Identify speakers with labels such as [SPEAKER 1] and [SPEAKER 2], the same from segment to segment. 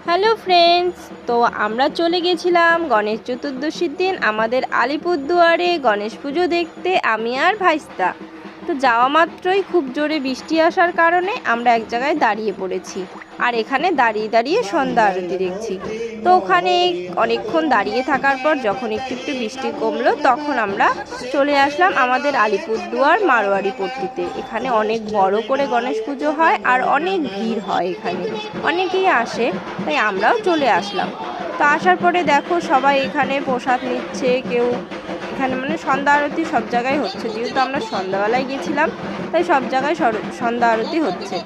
[SPEAKER 1] Hello friends, তো আমরা চলে গেছিলাম গণেশ চতুর্দশীর দিন আমাদের আলিপুরদুয়ারে গণেশ পুজো দেখতে, আমি আর ভাইস্তা। তো যাওয়া মাত্রই খুব জোরে বৃষ্টি আসার কারণে আমরা এক জায়গায় দাঁড়িয়ে পড়েছি, আর এখানে দাঁড়িয়ে দাঁড়িয়ে সন্ধ্যা আরতি দেখছি। তো ওখানে অনেকক্ষণ দাঁড়িয়ে থাকার পর যখন একটু একটু বৃষ্টি কমলো, তখন আমরা চলে আসলাম আমাদের আলিপুরদুয়ার মারোয়ারি পট্টিতে। এখানে অনেক বড় করে গণেশ পুজো হয় আর অনেক ভিড় হয়, এখানে অনেকেই আসে, তাই আমরাও চলে আসলাম। তো আসার পরে দেখো সবাই এখানে প্রসাদ নিচ্ছে, কেউ এখানে মানে সন্ধ্যা আরতি সব জায়গায় হচ্ছে, যেহেতু আমরা সন্ধ্যাবেলায় গেছিলাম তাই সব জায়গায় সন্ধ্যা আরতি হচ্ছে।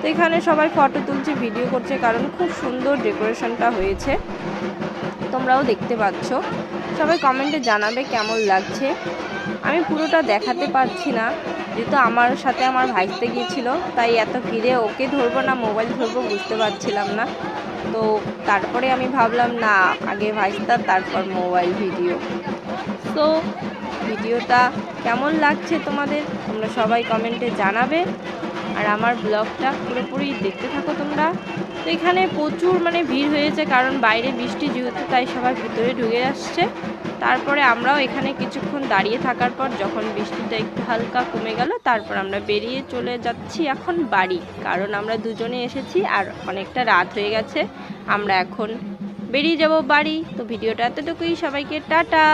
[SPEAKER 1] তো এখানে সবাই ফটো তুলছে, ভিডিও করছে, কারণ খুব সুন্দর ডেকোরেশনটা হয়েছে, তোমরাও দেখতে পাচ্ছ। সবাই কমেন্টে জানাবে কেমন লাগছে। আমি পুরোটা দেখাতে পারছি না, যেহেতু আমার সাথে আমার ভাইস্তে গিয়েছিল, তাই এত ভিড়ে ওকে ধরবো না মোবাইল ধরবো বুঝতে পারছিলাম না। তো তারপরে আমি ভাবলাম না, আগে ভাইস্তা তারপর মোবাইল ভিডিও। তো ভিডিওটা কেমন লাগছে তোমাদের, তোমরা সবাই কমেন্টে জানাবে, আর আমার ব্লগটা পুরোপুরি দেখতে থাকো তোমরা। তো এখানে প্রচুর মানে ভিড় হয়েছে, কারণ বাইরে বৃষ্টি যেহেতু, তাই সবার ভিতরে ঢুকে আসছে। তারপরে আমরাও এখানে কিছুক্ষণ দাঁড়িয়ে থাকার পর যখন বৃষ্টিটা একটু হালকা কমে গেল, তারপর আমরা বেরিয়ে চলে যাচ্ছি এখন বাড়ি, কারণ আমরা দুজনে এসেছি আর অনেকটা রাত হয়ে গেছে। আমরা এখন বেরিয়ে যাব বাড়ি। তো ভিডিওটা এতটুকুই, সবাইকে টাটা।